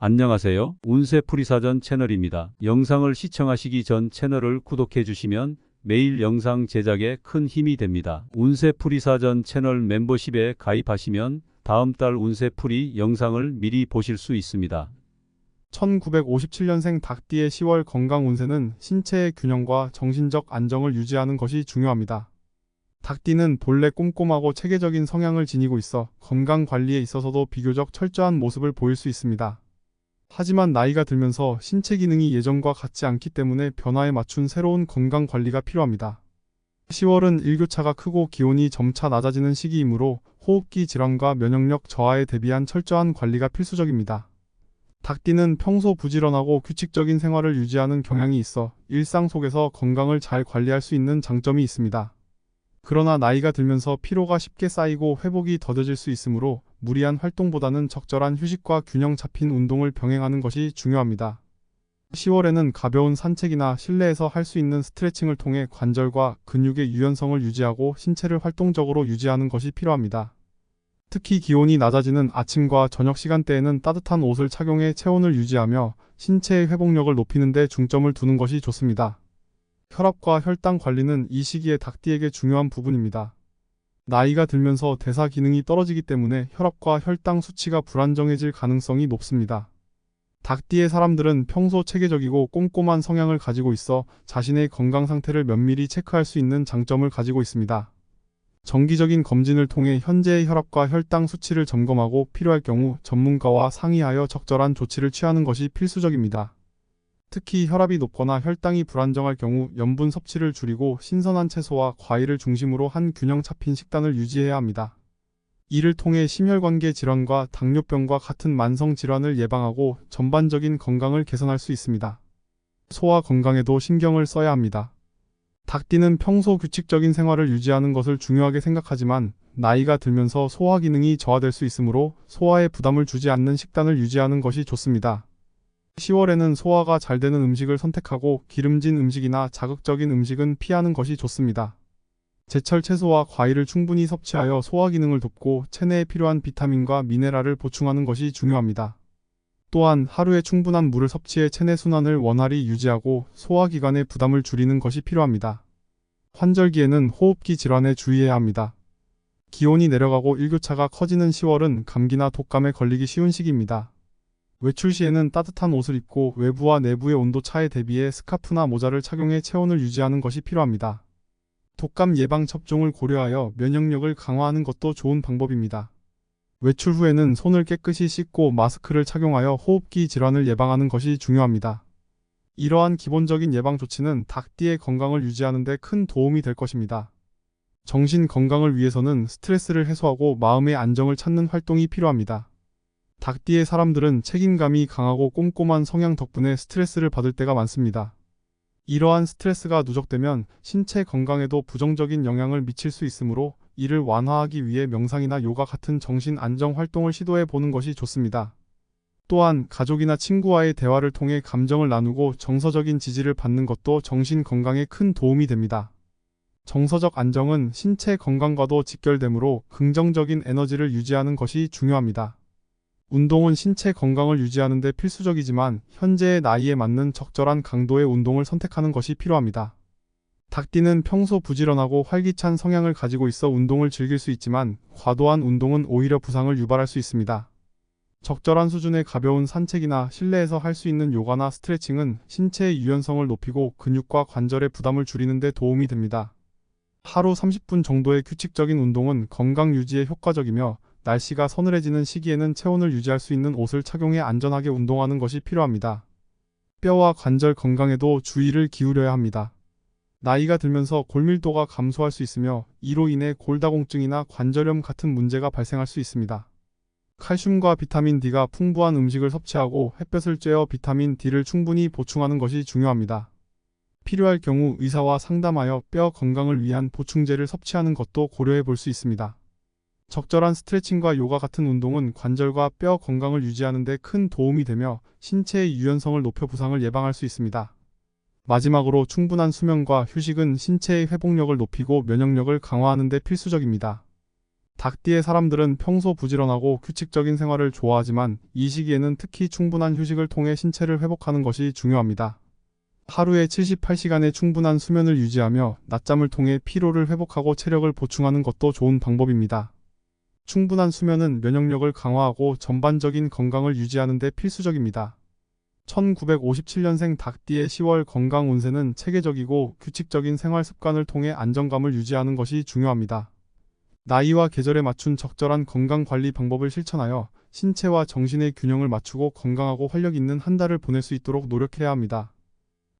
안녕하세요. 운세풀이사전 채널입니다. 영상을 시청하시기 전 채널을 구독해 주시면 매일 영상 제작에 큰 힘이 됩니다. 운세풀이사전 채널 멤버십에 가입하시면 다음 달 운세풀이 영상을 미리 보실 수 있습니다. 1957년생 닭띠의 10월 건강 운세는 신체의 균형과 정신적 안정을 유지하는 것이 중요합니다. 닭띠는 본래 꼼꼼하고 체계적인 성향을 지니고 있어 건강 관리에 있어서도 비교적 철저한 모습을 보일 수 있습니다. 하지만 나이가 들면서 신체 기능이 예전과 같지 않기 때문에 변화에 맞춘 새로운 건강 관리가 필요합니다. 10월은 일교차가 크고 기온이 점차 낮아지는 시기이므로 호흡기 질환과 면역력 저하에 대비한 철저한 관리가 필수적입니다. 닭띠는 평소 부지런하고 규칙적인 생활을 유지하는 경향이 있어 일상 속에서 건강을 잘 관리할 수 있는 장점이 있습니다. 그러나 나이가 들면서 피로가 쉽게 쌓이고 회복이 더뎌질 수 있으므로 무리한 활동보다는 적절한 휴식과 균형 잡힌 운동을 병행하는 것이 중요합니다. 10월에는 가벼운 산책이나 실내에서 할 수 있는 스트레칭을 통해 관절과 근육의 유연성을 유지하고 신체를 활동적으로 유지하는 것이 필요합니다. 특히 기온이 낮아지는 아침과 저녁 시간대에는 따뜻한 옷을 착용해 체온을 유지하며 신체의 회복력을 높이는 데 중점을 두는 것이 좋습니다. 혈압과 혈당 관리는 이 시기에 닭띠에게 중요한 부분입니다. 나이가 들면서 대사 기능이 떨어지기 때문에 혈압과 혈당 수치가 불안정해질 가능성이 높습니다. 닭띠의 사람들은 평소 체계적이고 꼼꼼한 성향을 가지고 있어 자신의 건강 상태를 면밀히 체크할 수 있는 장점을 가지고 있습니다. 정기적인 검진을 통해 현재의 혈압과 혈당 수치를 점검하고 필요할 경우 전문가와 상의하여 적절한 조치를 취하는 것이 필수적입니다. 특히 혈압이 높거나 혈당이 불안정할 경우 염분 섭취를 줄이고 신선한 채소와 과일을 중심으로 한 균형 잡힌 식단을 유지해야 합니다. 이를 통해 심혈관계 질환과 당뇨병과 같은 만성 질환을 예방하고 전반적인 건강을 개선할 수 있습니다. 소화 건강에도 신경을 써야 합니다. 닭띠는 평소 규칙적인 생활을 유지하는 것을 중요하게 생각하지만 나이가 들면서 소화 기능이 저하될 수 있으므로 소화에 부담을 주지 않는 식단을 유지하는 것이 좋습니다. 10월에는 소화가 잘 되는 음식을 선택하고 기름진 음식이나 자극적인 음식은 피하는 것이 좋습니다. 제철 채소와 과일을 충분히 섭취하여 소화 기능을 돕고 체내에 필요한 비타민과 미네랄을 보충하는 것이 중요합니다. 또한 하루에 충분한 물을 섭취해 체내 순환을 원활히 유지하고 소화기관의 부담을 줄이는 것이 필요합니다. 환절기에는 호흡기 질환에 주의해야 합니다. 기온이 내려가고 일교차가 커지는 10월은 감기나 독감에 걸리기 쉬운 시기입니다. 외출 시에는 따뜻한 옷을 입고 외부와 내부의 온도 차에 대비해 스카프나 모자를 착용해 체온을 유지하는 것이 필요합니다. 독감 예방 접종을 고려하여 면역력을 강화하는 것도 좋은 방법입니다. 외출 후에는 손을 깨끗이 씻고 마스크를 착용하여 호흡기 질환을 예방하는 것이 중요합니다. 이러한 기본적인 예방 조치는 닭띠의 건강을 유지하는 데 큰 도움이 될 것입니다. 정신 건강을 위해서는 스트레스를 해소하고 마음의 안정을 찾는 활동이 필요합니다. 닭띠의 사람들은 책임감이 강하고 꼼꼼한 성향 덕분에 스트레스를 받을 때가 많습니다. 이러한 스트레스가 누적되면 신체 건강에도 부정적인 영향을 미칠 수 있으므로 이를 완화하기 위해 명상이나 요가 같은 정신 안정 활동을 시도해 보는 것이 좋습니다. 또한 가족이나 친구와의 대화를 통해 감정을 나누고 정서적인 지지를 받는 것도 정신 건강에 큰 도움이 됩니다. 정서적 안정은 신체 건강과도 직결되므로 긍정적인 에너지를 유지하는 것이 중요합니다. 운동은 신체 건강을 유지하는 데 필수적이지만 현재의 나이에 맞는 적절한 강도의 운동을 선택하는 것이 필요합니다. 닭띠는 평소 부지런하고 활기찬 성향을 가지고 있어 운동을 즐길 수 있지만 과도한 운동은 오히려 부상을 유발할 수 있습니다. 적절한 수준의 가벼운 산책이나 실내에서 할 수 있는 요가나 스트레칭은 신체의 유연성을 높이고 근육과 관절의 부담을 줄이는 데 도움이 됩니다. 하루 30분 정도의 규칙적인 운동은 건강 유지에 효과적이며 날씨가 서늘해지는 시기에는 체온을 유지할 수 있는 옷을 착용해 안전하게 운동하는 것이 필요합니다. 뼈와 관절 건강에도 주의를 기울여야 합니다. 나이가 들면서 골밀도가 감소할 수 있으며 이로 인해 골다공증이나 관절염 같은 문제가 발생할 수 있습니다. 칼슘과 비타민 D가 풍부한 음식을 섭취하고 햇볕을 쬐어 비타민 D를 충분히 보충하는 것이 중요합니다. 필요할 경우 의사와 상담하여 뼈 건강을 위한 보충제를 섭취하는 것도 고려해 볼 수 있습니다. 적절한 스트레칭과 요가 같은 운동은 관절과 뼈 건강을 유지하는 데 큰 도움이 되며 신체의 유연성을 높여 부상을 예방할 수 있습니다. 마지막으로 충분한 수면과 휴식은 신체의 회복력을 높이고 면역력을 강화하는 데 필수적입니다. 닭띠의 사람들은 평소 부지런하고 규칙적인 생활을 좋아하지만 이 시기에는 특히 충분한 휴식을 통해 신체를 회복하는 것이 중요합니다. 하루에 78시간의 충분한 수면을 유지하며 낮잠을 통해 피로를 회복하고 체력을 보충하는 것도 좋은 방법입니다. 충분한 수면은 면역력을 강화하고 전반적인 건강을 유지하는 데 필수적입니다. 1957년생 닭띠의 10월 건강 운세는 체계적이고 규칙적인 생활 습관을 통해 안정감을 유지하는 것이 중요합니다. 나이와 계절에 맞춘 적절한 건강 관리 방법을 실천하여 신체와 정신의 균형을 맞추고 건강하고 활력 있는 한 달을 보낼 수 있도록 노력해야 합니다.